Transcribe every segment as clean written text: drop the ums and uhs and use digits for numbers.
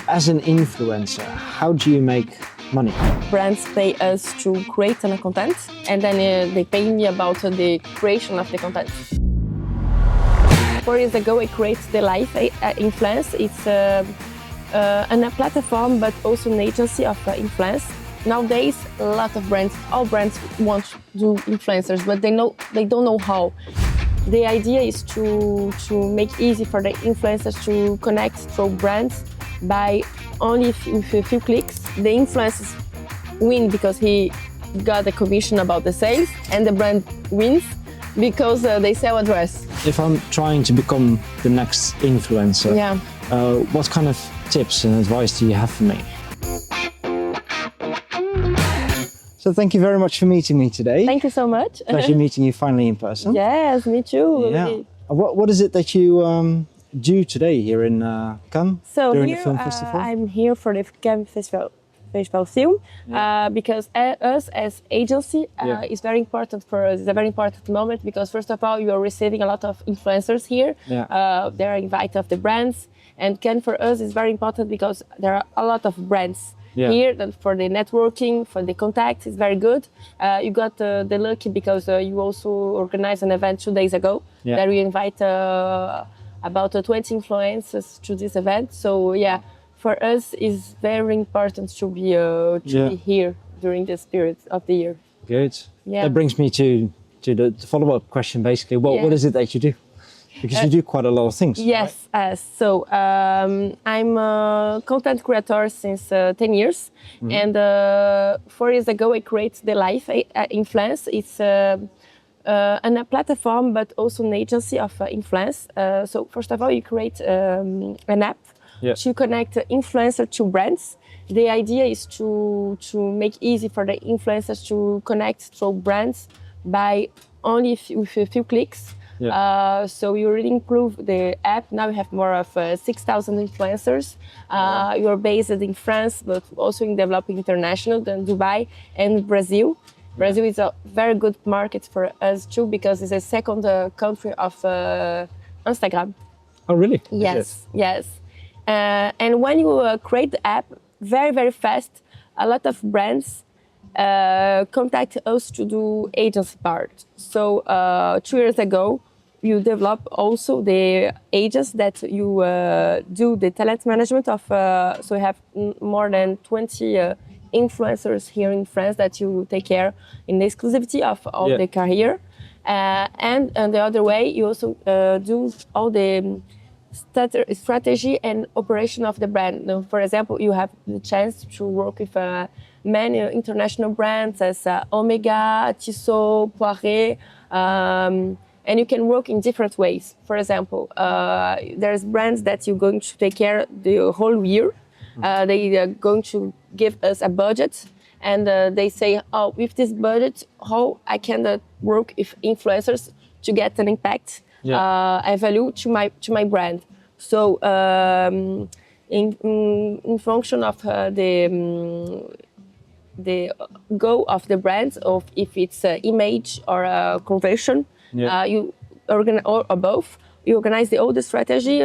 As an influencer, how do you make money? Brands pay us to create an content, and then they pay me about the creation of the content. 4 years ago, I created the Life Influence. It's a platform, but also an agency of influence. Nowadays, a lot of brands, all brands want to do influencers, but they don't know how. The idea is to make easy for the influencers to connect through brands by only with a few clicks. The influencers win because he got the commission about the sales, and the brand wins because they sell a dress. If I'm trying to become the next influencer, what kind of tips and advice do you have for me? So thank you very much for meeting me today. Thank you so much. Pleasure meeting you finally in person. Yes, me too. Yeah. What is it that you do today here in Cannes during the film festival? I'm here for the Cannes Festival film because us as agency is very important for us. It's a very important moment because first of all, you are receiving a lot of influencers here. They are invited of the brands, and Cannes for us is very important because there are a lot of brands here for the networking, for the contact. It's very good. You got the lucky because you also organized an event 2 days ago that we invite about 20 influencers to this event. So for us, it's very important to be here during this period of the year. Good. That brings me to the follow-up question, basically. What is it that you do? Because you do quite a lot of things. Yes. Right? So I'm a content creator since 10 years. And 4 years ago, I created the Life Influence. It's a platform, but also an agency of influence. So first of all, you create an app to connect influencers to brands. The idea is to make easy for the influencers to connect through brands by only with a few clicks. So you really improve the app. Now you have more of 6,000 influencers. You are based in France, but also in developing international, than Dubai and Brazil. Brazil is a very good market for us too because it's the second country of Instagram. Oh, really? Yes. And when you create the app, very, very fast, a lot of brands contact us to do agency part. So 2 years ago, you develop also the agents that you do the talent management of. So you have more than 20 influencers here in France that you take care in the exclusivity of all the career. And the other way, you also do all the strategy and operation of the brand. Now, for example, you have the chance to work with many international brands as Omega, Tissot, Poiret, and you can work in different ways. For example, there's brands that you're going to take care the whole year. They are going to give us a budget, and they say, oh, with this budget, how I can work with influencers to get an impact, a value to my brand. So in function of the goal of the brand, of if it's image or conversion, you organize or both. You organize all the strategy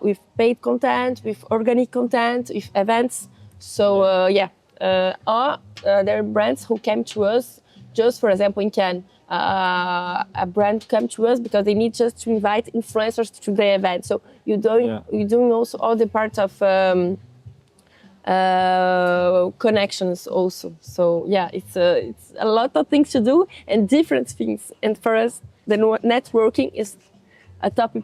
with paid content, with organic content, with events. So or there are brands who came to us just, for example, in Cannes. A brand come to us because they need just to invite influencers to the event. So you're doing also all the parts of connections also. So it's a lot of things to do and different things. And for us, the networking is a top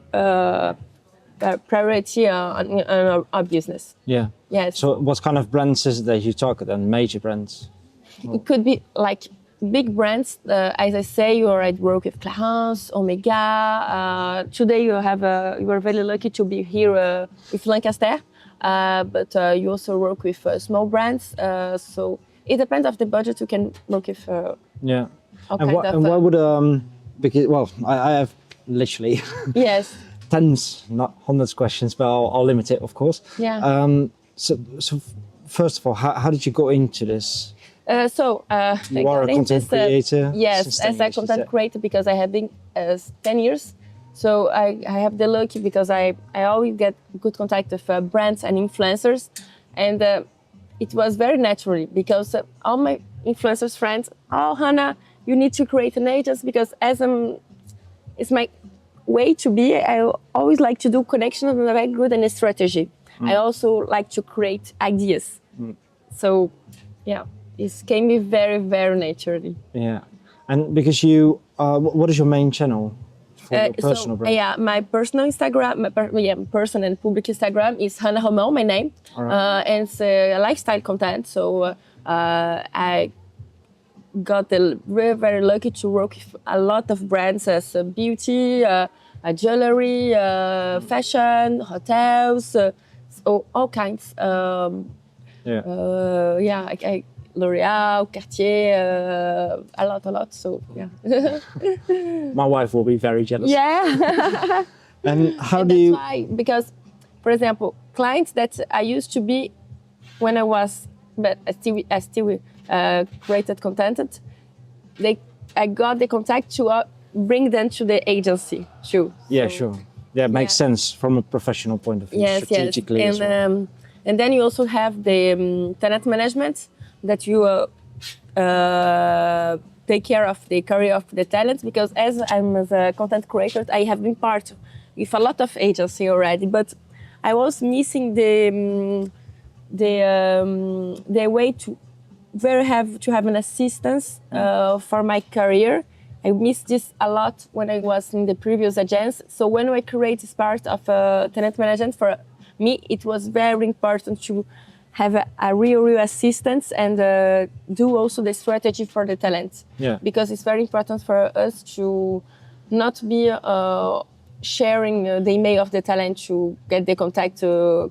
priority on our business. Yes. So what kind of brands is it that you target, and major brands? It could be like big brands, as I say, you already work with Clarins, Omega. Today you are very lucky to be here with Lancaster, but you also work with small brands. So it depends of the budget you can work with. What would because I have literally tens, not hundreds questions, but I'll limit it, of course. So first of all, how did you go into this? You are a content creator? Yes, as a content creator, because I have been 10 years So I have the lucky because I always get good contact with brands and influencers, and it was very naturally because all my influencers friends, oh Hannah, you need to create an agency because it's my way to be. I always like to do connections and very good and a strategy. I also like to create ideas. So yeah, it came me very, very naturally. Yeah, and because you, what is your main channel for your personal brand? Yeah, my personal Instagram, personal and public Instagram is Hannah Romao, my name, and it's lifestyle content. So I got very, very lucky to work with a lot of brands as beauty, jewelry, fashion, hotels, all kinds. L'Oreal, Cartier, a lot. So yeah. My wife will be very jealous. Yeah. And how do that's you? Why? Because, for example, clients that I used to be when I was, but I still created content. I got the contact to bring them to the agency too. Yeah, sure. Yeah, it makes sense from a professional point of view, strategically. Yes. As well. And then you also have the talent management that you take care of the career of the talents, because as a content creator, I have been part with a lot of agency already, but I was missing the way to have an assistance for my career. I missed this a lot when I was in the previous agents. So when I create this part of talent management, for me, it was very important to have a real assistance and do also the strategy for the talent. Yeah. Because it's very important for us to not be sharing the email of the talent to get the contact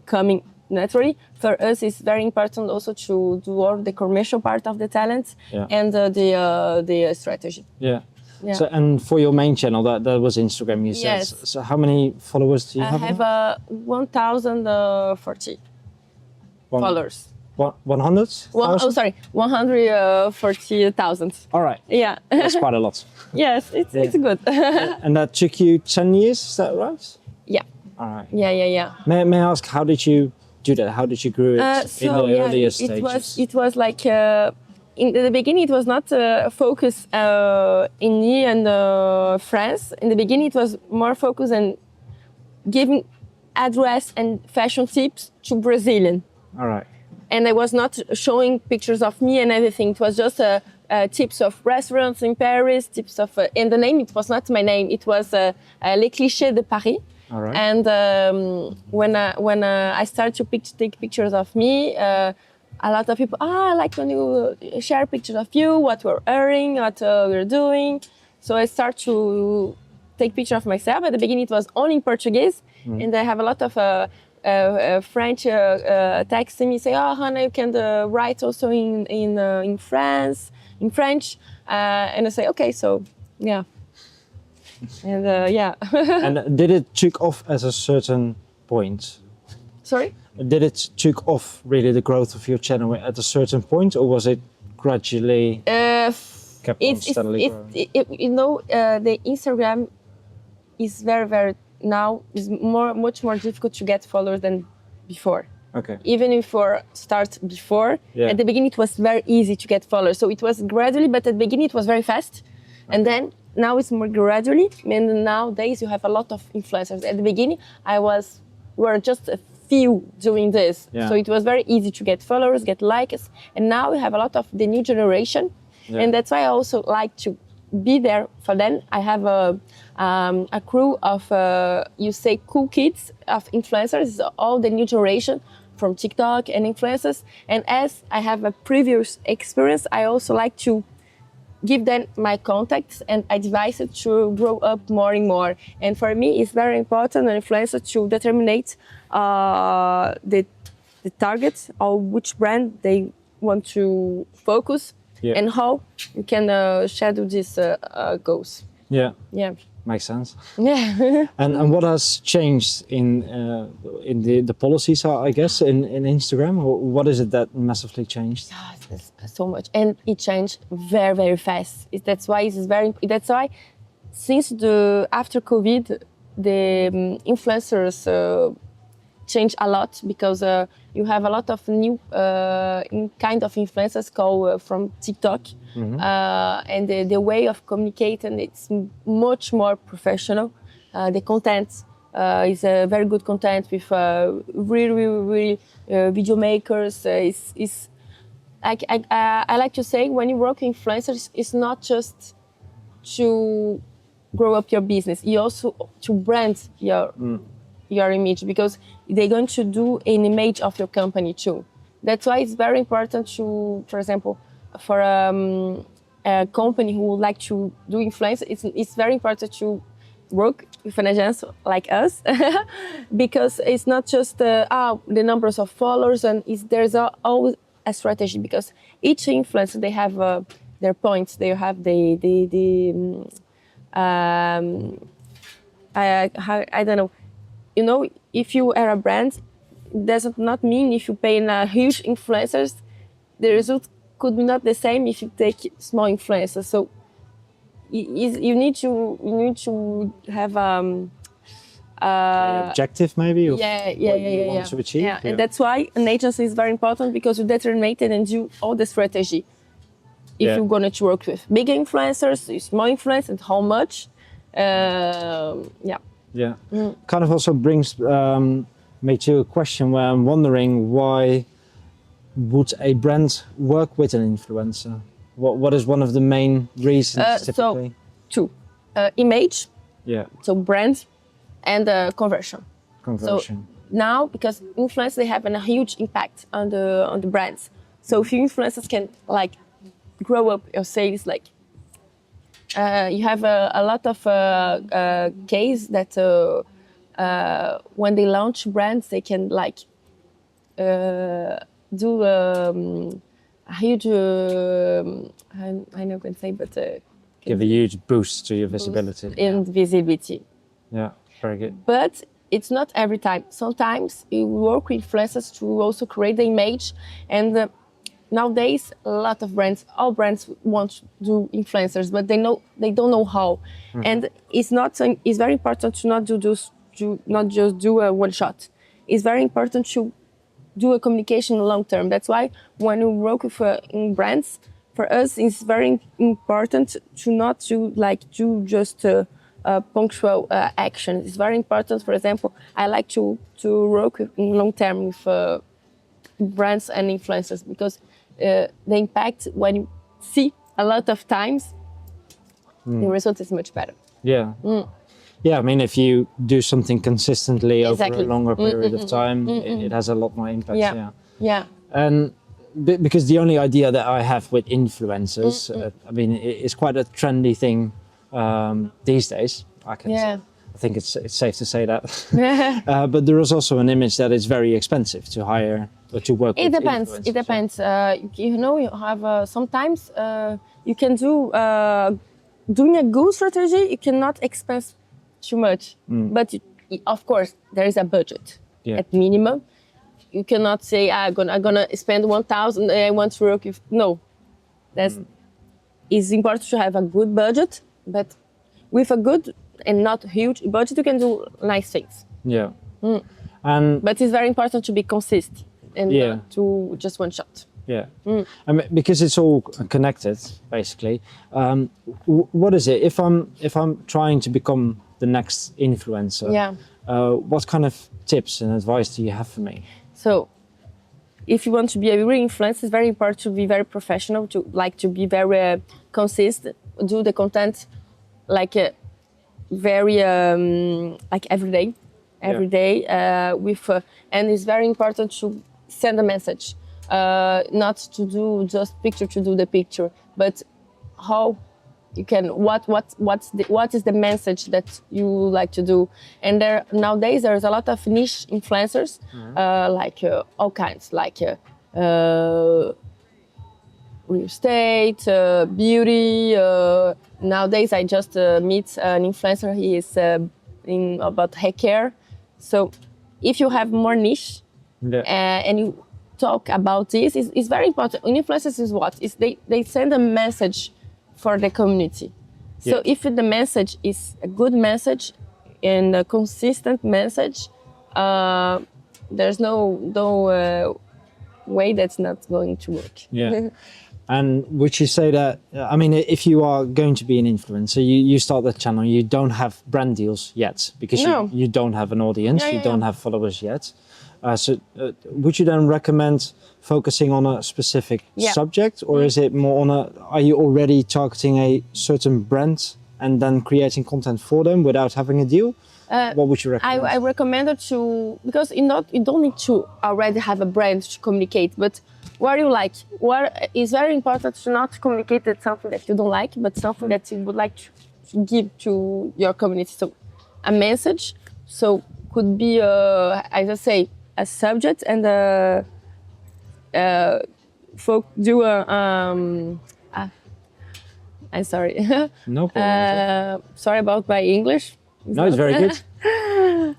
coming naturally. For us, it's very important also to do all the commercial part of the talent and the strategy. Yeah. So, and for your main channel, that was Instagram, you said. Yes. So how many followers do you have? I have 1,040 followers. 100? 140,000. All right. Yeah. That's quite a lot. Yes, it's good. And that took you 10 years, is that right? Yeah. All right. Yeah. May I ask, how did you do that? How did you grow it in the earlier stages? It was like... in the beginning, it was not focused in me and France. In the beginning, it was more focused on giving address and fashion tips to Brazilian. All right. And I was not showing pictures of me and everything. It was just tips of restaurants in Paris, tips of... and the name, it was not my name. It was Les Clichés de Paris. All right. And when I started to take pictures of me, a lot of people, I like when you share pictures of you, what we're earning, what we're doing. So I start to take pictures of myself. At the beginning, it was only in Portuguese. And I have a lot of French texting me, say, oh, Hannah, you can write also in France, in French. And I say, okay, so yeah. And yeah. And did it took off at a certain point? Sorry? Did it took off really the growth of your channel at a certain point, or was it gradually kept on steadily growing? The Instagram is very now is much more difficult to get followers than before. Okay. Even if we start before, at the beginning it was very easy to get followers. So it was gradually, but at the beginning it was very fast, and then now it's more gradually. And nowadays you have a lot of influencers. At the beginning, were just a few doing this. Yeah. So it was very easy to get followers, get likes. And now we have a lot of the new generation. Yeah. And that's why I also like to be there for them. I have a crew of, cool kids of influencers, all the new generation from TikTok and influencers. And as I have a previous experience, I also like to give them my contacts and advise it to grow up more and more. And for me, it's very important an influencer to determine the target or which brand they want to focus and how you can schedule these goals. Yeah. Makes sense. Yeah. and what has changed in the policies, I guess, in Instagram? Or what is it that massively changed? So much, and it changed very, very fast. That's why since after COVID, influencers change a lot because you have a lot of new kind of influencers called from TikTok, and the way of communicating it's much more professional. The content is a very good content with really video makers. I like to say when you work with influencers, it's not just to grow up your business, you also to brand your image, because they're going to do an image of your company too. That's why it's very important to, for example, for a company who would like to do influence, it's very important to work with an agency like us because it's not just the numbers of followers, and there's always a strategy, because each influencer, they have their points, they have I don't know. You know, if you are a brand, it does not mean if you pay huge influencers, the result could be not the same if you take small influencers. So you need to have objective maybe of what you want to achieve. Yeah, and that's why an agency is very important, because you determine it and do all the strategy. If you're going to work with big influencers, small influencers, and how much. Kind of also brings me to a question where I'm wondering, why would a brand work with an influencer? What is one of the main reasons typically? So, two, image. Yeah. So brand and conversion. Conversion. So now, because influencers, they have a huge impact on the brands. So if your influencers can like grow up your sales, like you have a lot of case that when they launch brands, they can like do a huge I know can say, but give a huge boost to your visibility. And visibility. Yeah, very good. But it's not every time. Sometimes you work with influencers to also create the image, and nowadays a lot of brands, all brands want to do influencers, but they don't know how. And it's very important to not just do a one shot. It's very important to do a communication long term. That's why when we work with in brands, for us it's very important to not do just punctual action. It's very important. For example, I like to work in long term with brands and influencers, because the impact, when you see a lot of times, the result is much better. Yeah. Yeah, I mean, if you do something consistently over a longer period of time, it has a lot more impact. Yeah. And because the only idea that I have with influencers, I mean, it's quite a trendy thing these days. I think it's safe to say that. But there is also an image that it's very expensive to hire or to work with influencers. It depends. You know, you have sometimes you can do doing a good strategy. You cannot expense too much, but of course there is a budget at minimum. You cannot say I'm gonna spend 1,000. I want to work with it's important to have a good budget, but with a good and not huge budget, you can do nice things. Yeah. But it's very important to be consistent and not to just one shot. Yeah. I mean, because it's all connected, basically. What is it? If I'm trying to become the next influencer, what kind of tips and advice do you have for me? So, if you want to be a real influencer, it's very important to be very professional, to be very consistent, do the content very every day with and it's very important to send a message, not to do just picture to do the picture, but how you can what is the message that you like to do. And nowadays there's a lot of niche influencers, all kinds, real estate, beauty. Nowadays I just meet an influencer. He is about hair care. So if you have more niche and you talk about this, it's very important. Influencers is what? They send a message for the community. So if the message is a good message, and a consistent message, there's no way that's not going to work. Yeah. And would you say that, I mean, if you are going to be an influencer, you start the channel, you don't have brand deals yet because you don't have an audience, you don't have followers yet. So would you then recommend focusing on a specific subject, or is it more on are you already targeting a certain brand and then creating content for them without having a deal? What would you recommend? I recommend it because you don't need to already have a brand to communicate, but what you like. What is very important to not communicate that something that you don't like, but something that you would like to give to your community. So a message, so could be, as I say, a subject and I'm sorry. No problem. Sorry about my English. No, it's very good.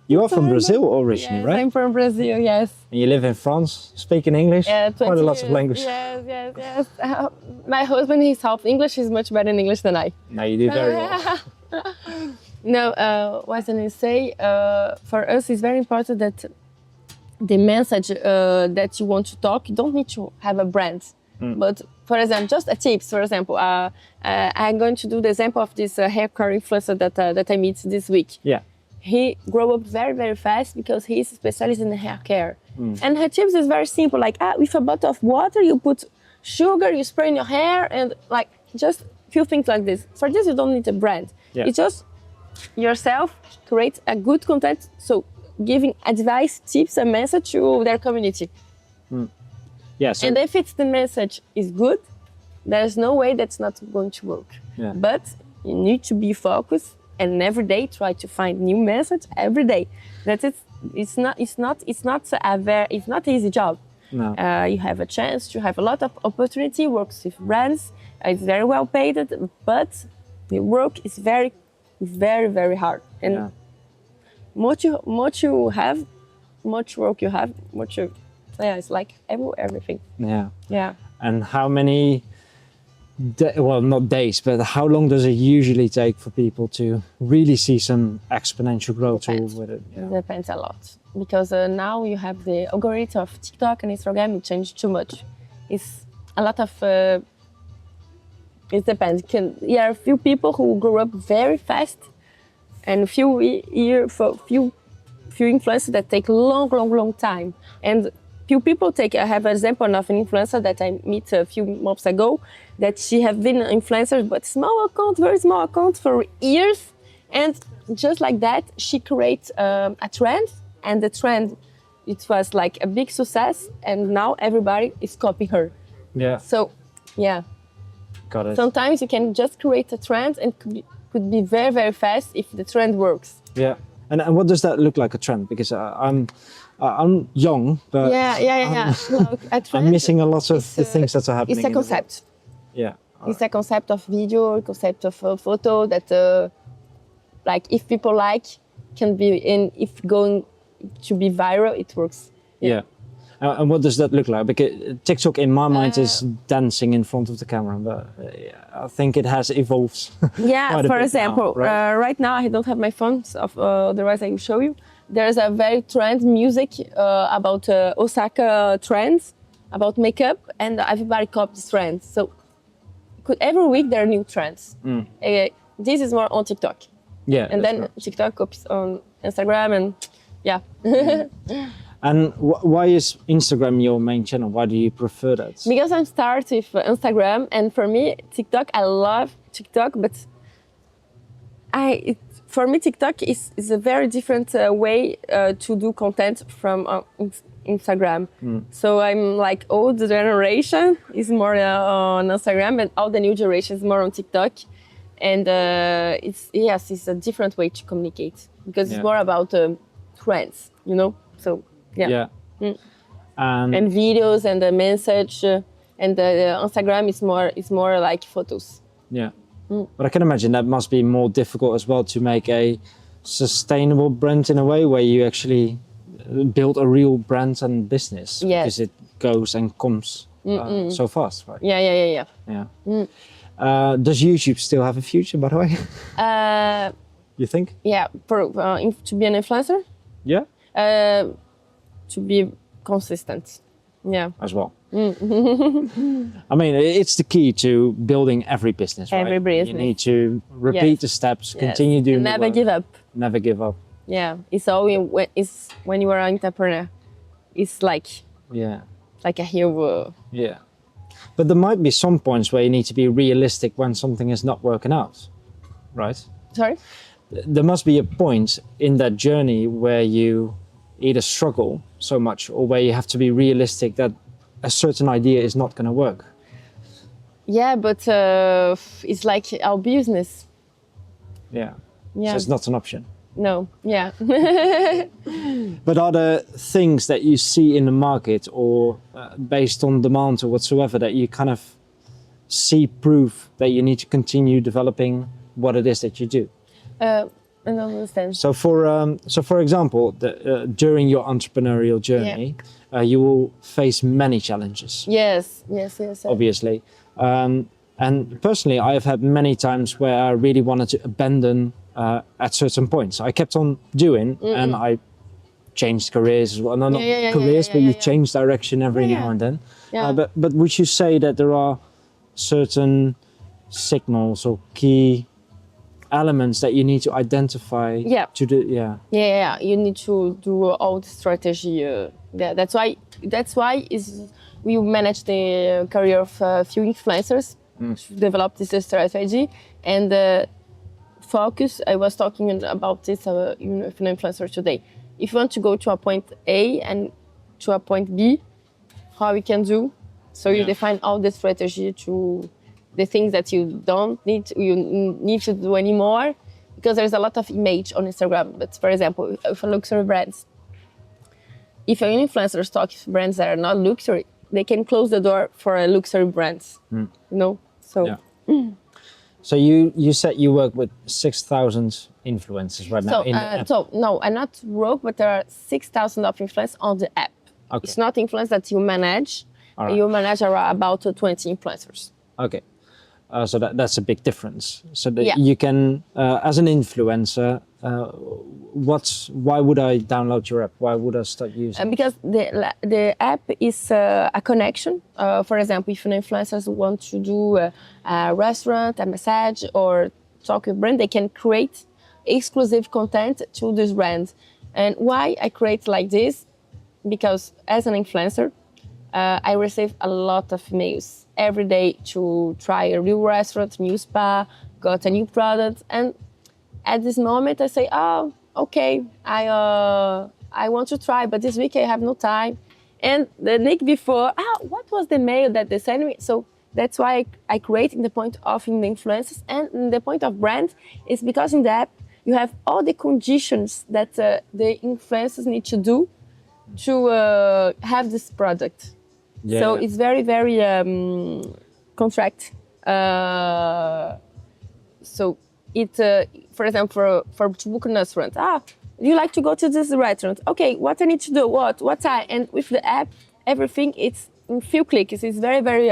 You are from Brazil originally, right? I'm from Brazil, yes. And you live in France, speaking English? Quite a lot of language. Yes. My husband, he's half English, he's much better in English than I. No, you do very well. No, what can I say? For us, it's very important that the message that you want to talk, you don't need to have a brand. But for example, just a tips, for example, I'm going to do the example of this hair care influencer that I meet this week. Yeah. He grew up very, very fast because he's a specialist in hair care. And her tips is very simple, like with a bottle of water, you put sugar, you spray in your hair, and like just a few things like this. For this, you don't need a brand. Yeah. It's just yourself create a good content, so giving advice, tips, and message to their community. Yeah, so and if it's the message is good, there's no way that's not going to work. Yeah. But you need to be focused and every day try to find new message every day. It's not an easy job. No. You have a chance to have a lot of opportunity, works with brands, it's very well paid, but the work is very, very, very hard. And much you have, much work you have, it's like everything. Yeah. Yeah. And how many, well, not days, but how long does it usually take for people to really see some exponential growth with it? Yeah. It depends a lot. Because now you have the algorithm of TikTok and Instagram, it changed too much. It's a lot of, it depends. There are a few people who grow up very fast and few influencers that take long time. And few people I have an example of an influencer that I met a few months ago, that she have been an influencer, but very small account for years. And just like that, she creates a trend, and the trend, it was like a big success, and now everybody is copying her. Yeah. So, yeah. Got it. Sometimes you can just create a trend and could be very, very fast if the trend works. Yeah. And what does that look like, a trend? Because I'm young, but Look, I'm missing a lot of the things that are happening. It's a concept. Yeah. It's a concept of video, a concept of photo that, like, if people can be if going to be viral, it works. Yeah. And what does that look like? Because TikTok, in my mind, is dancing in front of the camera, but I think it has evolved. Yeah, for example, now, right now I don't have my phone, so otherwise I will show you. There's a very trend music about Osaka trends, about makeup, and everybody copies trends. So every week there are new trends. This is more on TikTok. Yeah. And then TikTok copies on Instagram, and yeah. And why is Instagram your main channel? Why do you prefer that? Because I start with Instagram, and for me, TikTok, I love TikTok, but for me, TikTok is a very different way to do content from Instagram. So I'm like old generation is more on Instagram, and all the new generation is more on TikTok. And it's a different way to communicate because it's more about trends, you know. So yeah. And videos and the message, and the Instagram is more like photos. Yeah. But I can imagine that must be more difficult as well to make a sustainable brand in a way where you actually build a real brand and business. Yes. Because it goes and comes so fast, right? Yeah. Does YouTube still have a future, by the way? you think? Yeah, to be an influencer? Yeah. To be consistent. Yeah. As well. I mean, it's the key to building every business, right? Every business. You need to repeat the steps, continue doing Never give up. Never give up. Yeah, it's when you are an entrepreneur, it's like a hero. Yeah, but there might be some points where you need to be realistic when something is not working out, right? Sorry? There must be a point in that journey where you either struggle so much or where you have to be realistic that a certain idea is not going to work. Yeah, but it's like our business. Yeah. So it's not an option. No, yeah. But are there things that you see in the market or based on demand or whatsoever that you kind of see proof that you need to continue developing what it is that you do? I don't understand. So for example, during your entrepreneurial journey, you will face many challenges. Yes. Obviously. And personally, I have had many times where I really wanted to abandon at certain points. I kept on doing, and I changed careers as well. No, not careers, but you change direction every now and then. Yeah. But would you say that there are certain signals or key elements that you need to identify to do? Yeah. You need to do all the strategy. That's why we manage the career of a few influencers to develop this strategy and focus. I was talking about this with an influencer today. If you want to go to a point A and to a point B, how we can do? So you define all the strategy to the things that you need to do anymore, because there's a lot of image on Instagram. But for example, if a luxury brands, if an influencer talks brands that are not luxury, they can close the door for a luxury brands. So. So you said you work with 6,000 influencers right now in the app. So no, I'm not broke, but there are 6,000 of influencers on the app. Okay. It's not influencers that you manage. Right. You manage about 20 influencers. Okay. So that's a big difference. So that you can, as an influencer, why would I download your app? Why would I start using it? Because the app is a connection. For example, if an influencer want to do a restaurant, a massage, or talk with brand, they can create exclusive content to this brand. And why I create like this? Because as an influencer, I receive a lot of emails every day to try a new restaurant, new spa, got a new product. And at this moment I say, oh, okay, I want to try, but this week I have no time. And the week before, what was the mail that they sent me? So that's why I create in the point of in the influencers, and in the point of brand is because in the app you have all the conditions that the influencers need to do to have this product. Yeah. So it's very, very contract. So it, for example, for to book a restaurant, you like to go to this restaurant? Okay, what I need to do? What time? And with the app, everything it's in few clicks. It's very, very,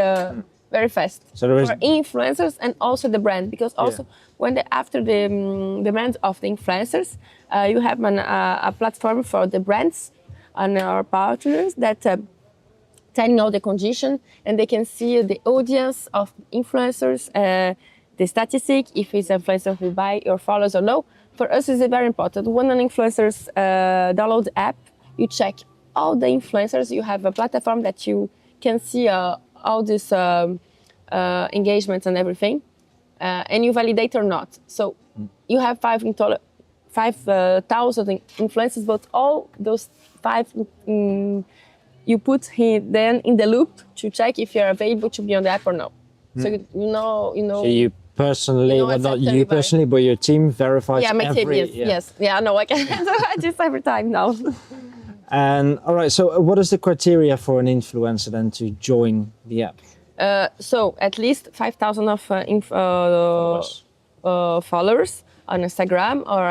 very fast. So there is for influencers and also the brand, because also when after the brand of the influencers, you have a platform for the brands and our partners that. Telling all the condition, and they can see the audience of influencers, the statistic, if it's an influencer who buy your followers or no. For us, it's very important. When an influencers download the app, you check all the influencers. You have a platform that you can see all these engagements and everything, and you validate or not. So you have 5,000 influencers, but all those 5. You put him then in the loop to check if you're available to be on the app or no. So you know. So you personally, well, not you personally, but your team verifies. Yeah, my team. Yes. Yeah, no, I can do this every time now. And all right, so what is the criteria for an influencer then to join the app? So at least 5,000 of followers on Instagram or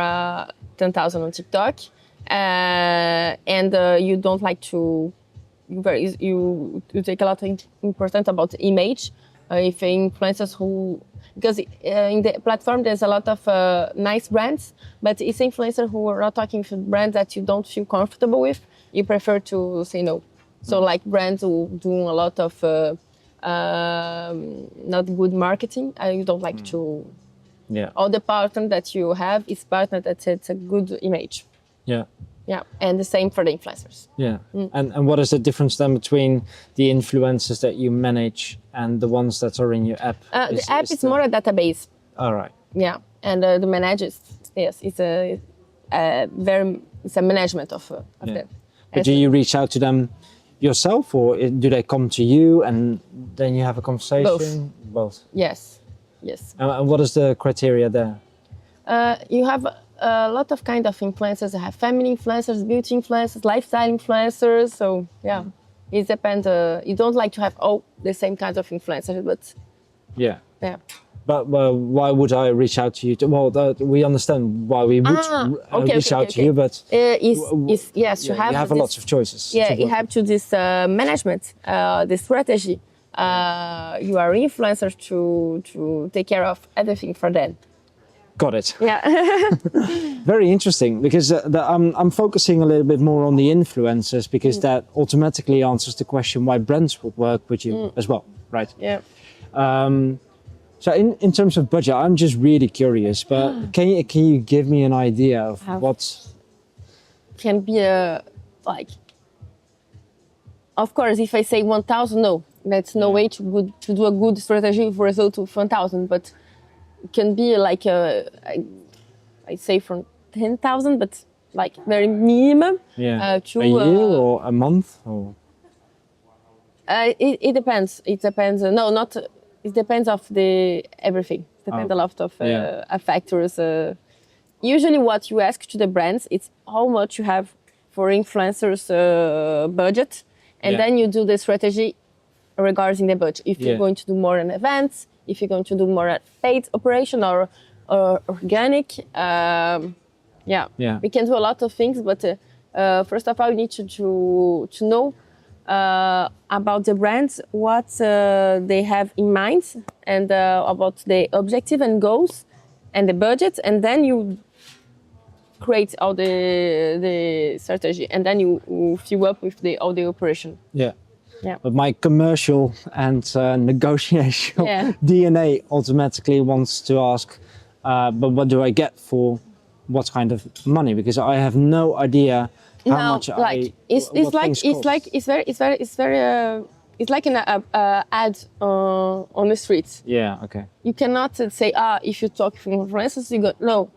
10,000 on TikTok, and you don't like to. You take a lot of important about the image. if influencers who, because in the platform there's a lot of nice brands, but it's influencers who are not talking to brands that you don't feel comfortable with, you prefer to say no. So like brands who do a lot of not good marketing, you don't like to. Yeah. All the partner that you have is partner that sets a good image. Yeah. Yeah, and the same for the influencers. Yeah. And what is the difference then between the influencers that you manage and the ones that are in your app? The app is more a database. All right. Yeah, and the managers, yes, it's a management of them. But do you reach out to them yourself, or do they come to you and then you have a conversation? Both. Yes. And what is the criteria there? You have a lot of kind of influencers. You have family influencers, beauty influencers, lifestyle influencers. So yeah, it depends. You don't like to have all the same kinds of influencers, but yeah. But why would I reach out to you? We understand why we would reach out to you, but yes, you have lots of choices. Yeah, you have to this management, the strategy. You are influencers to take care of everything for them. Got it. Yeah. Very interesting, because I'm focusing a little bit more on the influencers, because that automatically answers the question why brands would work with you as well, right? Yeah. So in terms of budget, I'm just really curious, but can you give me an idea of what can be like? Of course, if I say 1,000, no, that's no way to do a good strategy for result of 1,000, but it can be like I say from 10,000, but like very minimum. Yeah. A year or a month or? It depends. It depends. No, not. It depends of the everything. It depends a lot of factors. Usually, what you ask to the brands, it's how much you have for influencers budget, and then you do the strategy regarding the budget. If you're going to do more on events, if you're going to do more at paid operation or organic, we can do a lot of things. But first of all, you need to know about the brands, what they have in mind, and about the objective and goals and the budget, and then you create all the strategy, and then you fill up with all the operation. Yeah. But my commercial and negotiation DNA automatically wants to ask, but what do I get for what kind of money? Because I have no idea how much it's like an ad on the streets. Yeah. Okay. You cannot say if you talk for influencers, you go no.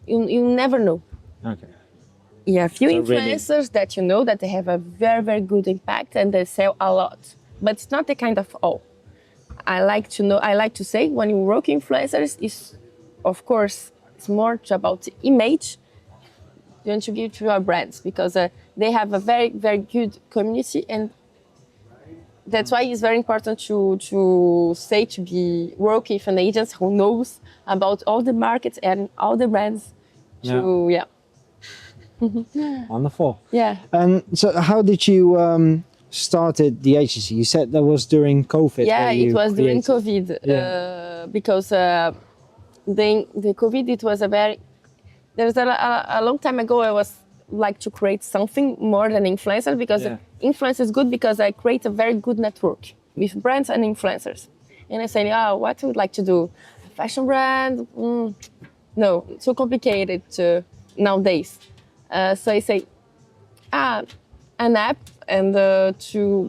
You never know. Okay. You have few influencers that you know that they have a very, very good impact and they sell a lot. But it's not the kind of all. I like to say when you work influencers is, of course, it's more about the image you want to give to your brands, because they have a very, very good community, and that's why it's very important to be work with an agent who knows about all the markets and all the brands. Wonderful. Yeah. And so how did you started the agency? You said that was during COVID. Yeah, it was during COVID. Because the COVID, it was there's a long time ago, I was like to create something more than influencers, because influence is good because I create a very good network with brands and influencers. And I say, what would like to do? A fashion brand? No, too complicated nowadays. So I say, an app, and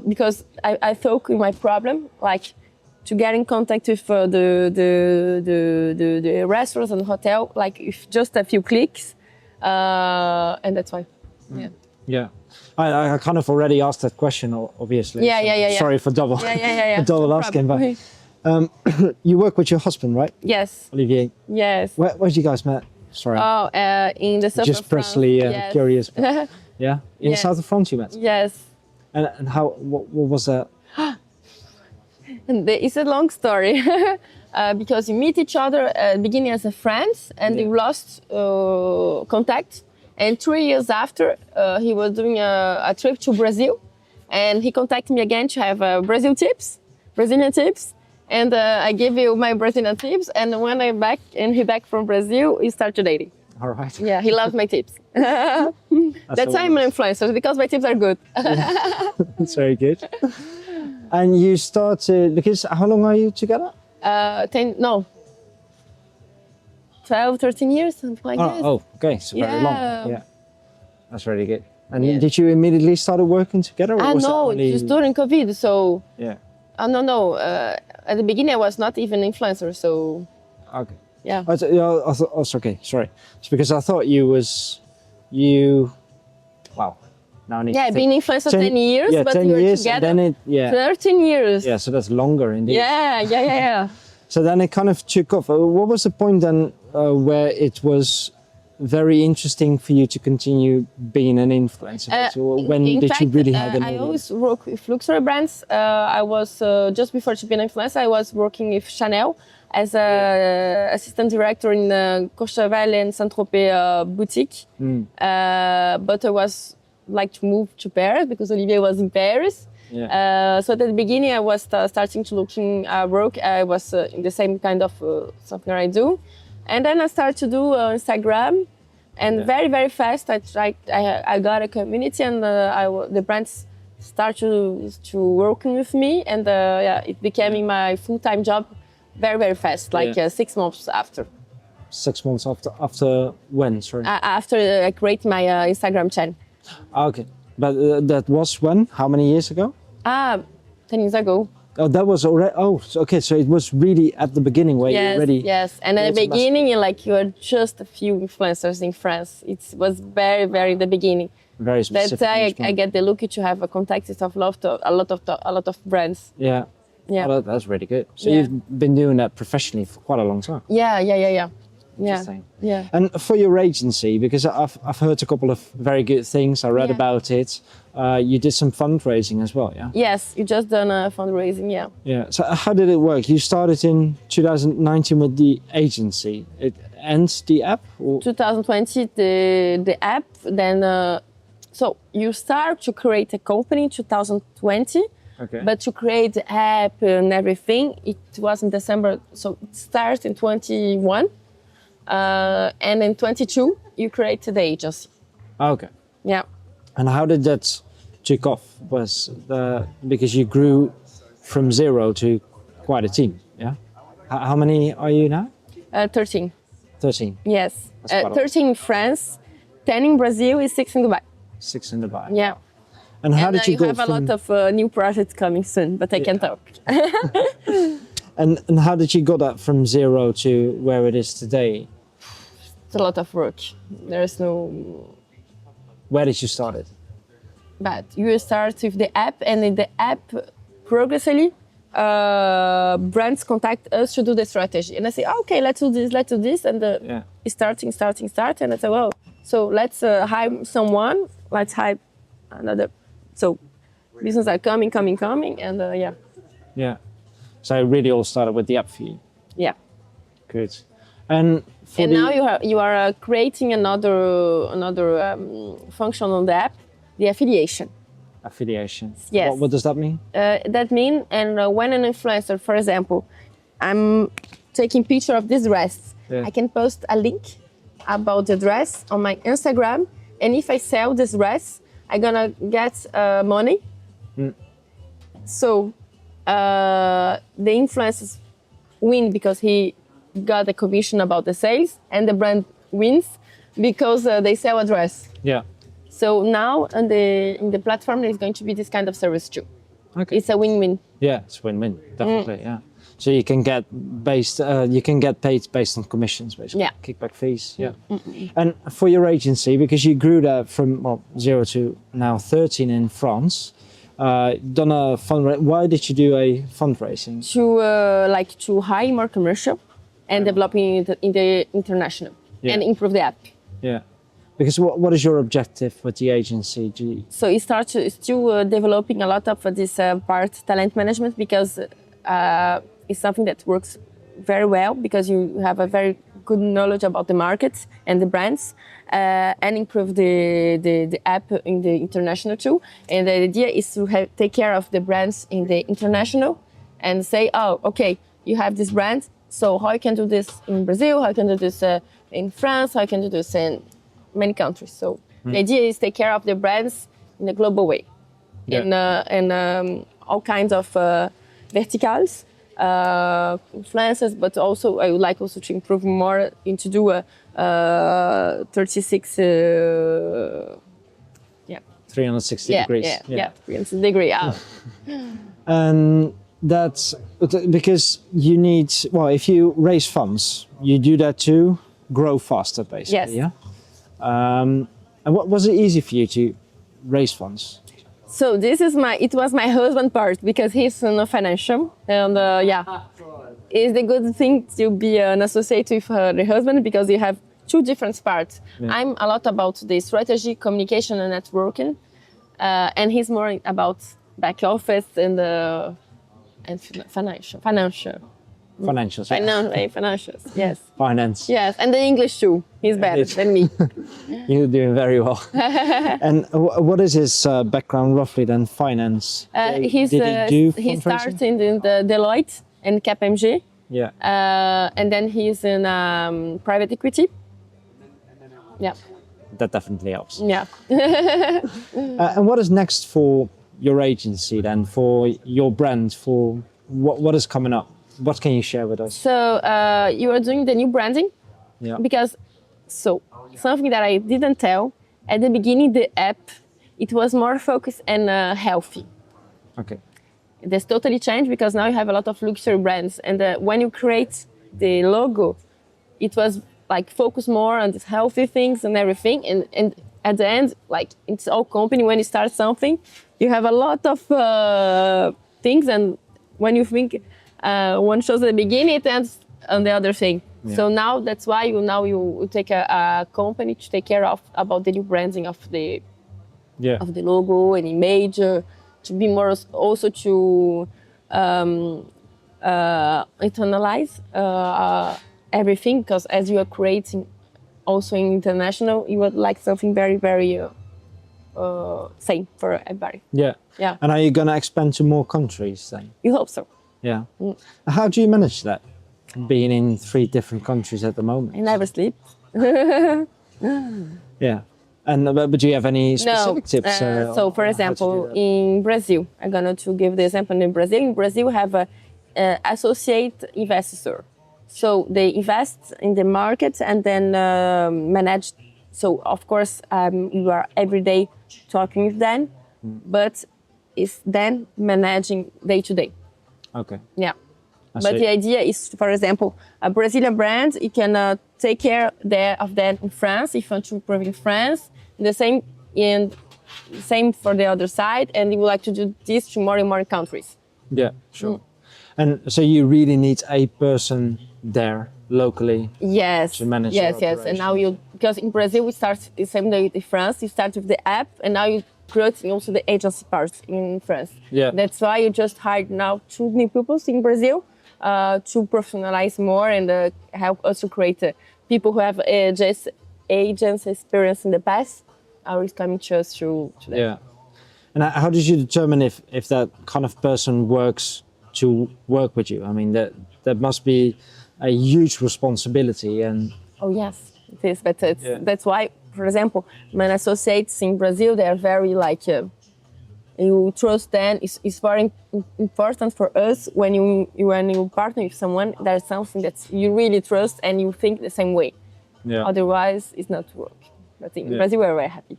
because I thought in my problem, like to get in contact with the restaurants and hotel, like if just a few clicks, and that's why. Yeah. I kind of already asked that question, obviously. Yeah. Sorry for double asking, but you work with your husband, right? Yes. Olivier. Yes. Where did you guys met? Sorry. In the south just of France. personally curious. Yeah. In the south of France, you met. Yes. And how? What was that? It's a long story, because you meet each other beginning as a friends, and you lost contact. And 3 years after, he was doing a trip to Brazil, and he contacted me again to have Brazilian tips. And I give you my Brazilian tips. And when he back from Brazil, he started dating. All right. Yeah, he loves my tips. That's why I'm an influencer, because my tips are good. That's very good. And you started, because how long are you together? 12, 13 years, something like this. Oh, okay, so very long. Yeah, that's really good. And did you immediately start working together? Or was no, just during COVID. So yeah. No. At the beginning, I was not even an influencer. So okay. Yeah. I thought, okay, sorry. It's because I thought wow. Now I need to being influencer 10 years, yeah, but 10 we were years, together and then 13 years. Yeah, so that's longer indeed. Yeah. So then it kind of took off. What was the point then where it was very interesting for you to continue being an influencer? So when did you really have an audience? I always work with luxury brands. I was, just before to be an influencer, I was working with Chanel as an assistant director in Courchevel and Saint-Tropez boutique. But I was like to move to Paris because Olivier was in Paris. Yeah. So at the beginning, I was starting to looking work. I was in the same kind of something I do. And then I started to do Instagram, and very, very fast I got a community, and the brands started to working with me, and it became my full-time job very, very fast, 6 months after. 6 months after when, sorry? After I create my Instagram channel. Okay, but that was when? How many years ago? 10 years ago. Oh, that was already. Oh, okay. So it was really at the beginning where you already. Yes, and at the beginning, you were just a few influencers in France. It was very, very the beginning. Very specific. That's why I get the lucky to have a contact of a lot of brands. Yeah. Oh, that's really good. So you've been doing that professionally for quite a long time. Yeah. Interesting. Yeah. And for your agency, because I've heard a couple of very good things. I read about it. You did some fundraising as well, yeah? Yes, you just done a fundraising, yeah. Yeah. So how did it work? You started in 2019 with the agency. It ends the app? Or? 2020, the app. Then, so you start to create a company in 2020. Okay. But to create the app and everything, it was in December. So it starts in 21. And in 22, you created the agency. Okay. Yeah. And how did that take off? Because you grew from zero to quite a team, yeah? How many are you now? 13. 13? Yes. 13 in France, 10 in Brazil, and 6 in Dubai. 6 in Dubai. Yeah. And how did you go have a lot of new projects coming soon, but I can't talk. And how did you go that from zero to where it is today? It's a lot of work. There's no... Where did you start it? But you start with the app, and in the app, progressively, brands contact us to do the strategy. And I say, okay, let's do this. And it's starting. And I say, well, so let's hire someone, let's hire another. So business are coming, and yeah. Yeah. So it really all started with the app for you? Yeah. Good. And now you are creating another function on the app, the affiliation. Affiliation. Yes. What does that mean? That means, and when an influencer, for example, I'm taking picture of this dress, I can post a link about the dress on my Instagram, and if I sell this dress, I'm gonna get money. So the influencers win because he got the commission about the sales, and the brand wins because they sell a dress. Yeah. So now in the platform there's going to be this kind of service too. Okay. It's a win-win. Yeah, it's win-win, definitely. Yeah. So you can get paid based on commissions, basically. Yeah. Kickback fees. Yeah. And for your agency, because you grew that from 0 to now 13 in France. Done a fundraising. Why did you do a fundraising? To hire more commercial and developing in the international and improve the app. Yeah, because what is your objective with the agency? So it starts still developing a lot of this part talent management, because it's something that works very well because you have a very good knowledge about the markets and the brands, and improve the app in the international too. And the idea is to take care of the brands in the international and say, oh, okay, you have this brand, so how you can do this in Brazil, how you can do this in France, how you can do this in many countries. So the idea is take care of the brands in a global way, and all kinds of verticals, influences, but also I would like also to improve more into do a 36. 360 degrees. Yeah, 360 degree. And that's because you need, well, if you raise funds, you do that to grow faster, basically. Yes. Yeah. And what was it easy for you to raise funds? So it was my husband part, because he's no financial, and it's the good thing to be an associate with the husband, because you have two different parts. Yeah. I'm a lot about the strategy, communication, and networking, and he's more about back office and financial. Financials. Financials, yes. Finance. Yes, and the English too. He's better than me. You're doing very well. And what is his background roughly then? Finance? He started in the Deloitte and KPMG. Yeah. And then he's in private equity. Yeah. That definitely helps. Yeah. And what is next for your agency then, for your brand, for what is coming up? What can you share with us? So you are doing the new branding. Yeah. Because something that I didn't tell at the beginning, the app, it was more focused on healthy. Okay. That's totally changed, because now you have a lot of luxury brands, and when you create the logo, it was like focus more on these healthy things and everything, and at the end, like it's all company, when you start something, you have a lot of things, and when you think one shows at the beginning, it ends on the other thing. Yeah. So now that's why you take a company to take care of about the new branding of the logo and image, to be more also to internalize everything, because as you are creating also in international, you would like something very, very same for everybody. Yeah. Yeah. And are you going to expand to more countries then? You hope so. Yeah. How do you manage that, being in 3 different countries at the moment? I never sleep. Yeah. And but do you have any specific tips? So, for example, in Brazil, I'm going to give the example in Brazil. In Brazil, we have an associate investor. So they invest in the market and then manage. So, of course, you are every day talking with them, but it's then managing day to day. Okay. Yeah. But the idea is, for example, a Brazilian brand, you can take care of that in France, if you want to improve in France. The same for the other side, and you would like to do this to more and more countries. Yeah, sure. And so you really need a person there locally. Yes. To manage. Yes. And now because in Brazil we start the same day in France. You start with the app, and now you create also the agency part in France. Yeah. That's why you just hired now 2 new people in Brazil to professionalize more and help us to create people who have just agency experience in the past. Are coming to us through to them. Yeah. And how did you determine if that kind of person works to work with you? I mean, that must be a huge responsibility. And oh yes, it is. But that's why, for example, my associates in Brazil, they are very like you trust them. It's very important for us when you partner with someone. There's something that you really trust and you think the same way. Yeah. Otherwise, it's not work. But in Brazil, we're very happy.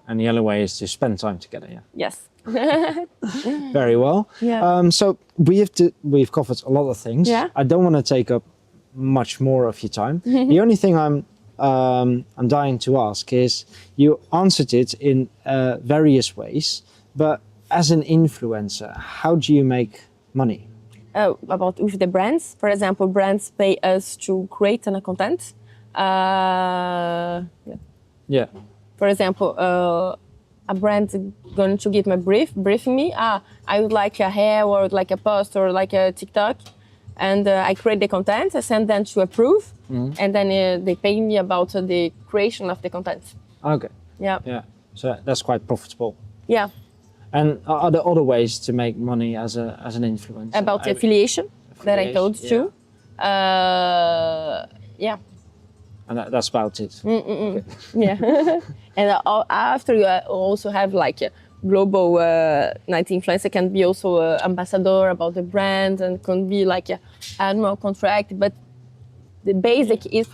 And the only way is to spend time together. Yeah. Yes. Very well. Yeah. So we've covered a lot of things. Yeah. I don't want to take up much more of your time. The only thing I'm dying to ask is, you answered it in various ways, but as an influencer, how do you make money? About with the brands, for example, brands pay us to create a content. Yeah. For example, a brand going to give me briefing me. I would like a hair, or like a post, or like a TikTok, and I create the content. I send them to approve, and then they pay me about the creation of the content. Okay. Yeah. Yeah. So that's quite profitable. Yeah. And are there other ways to make money as an influencer? About the affiliation that I told you. Yeah. And that's about it. Okay. Yeah. And after you also have like a global night influencer can be also an ambassador about the brand and can be like an annual contract. But the basic is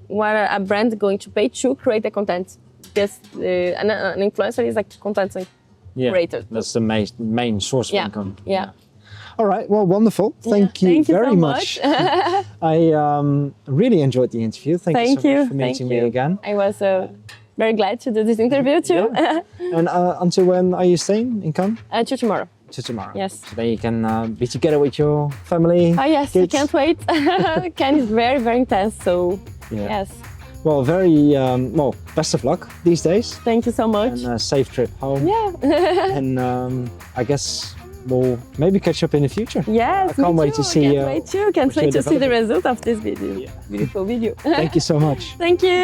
what a brand is going to pay to create the content. Because an influencer is like content creator. That's the main source of income. Yeah. All right, well, wonderful. Thank you very much. I really enjoyed the interview. Thank you so much for meeting me again. I was very glad to do this interview too. Yeah. And until when are you staying in Cannes? Until tomorrow. To tomorrow. Yes. So then you can be together with your family. Oh yes, kids. I can't wait. Cannes is very, very intense, so yes. Well, best of luck these days. Thank you so much. And a safe trip home. Yeah. And I guess we'll maybe catch up in the future. Yes, I can't wait to see. Can't wait to see the result of this video. Yeah. Beautiful video. Thank you so much. Thank you.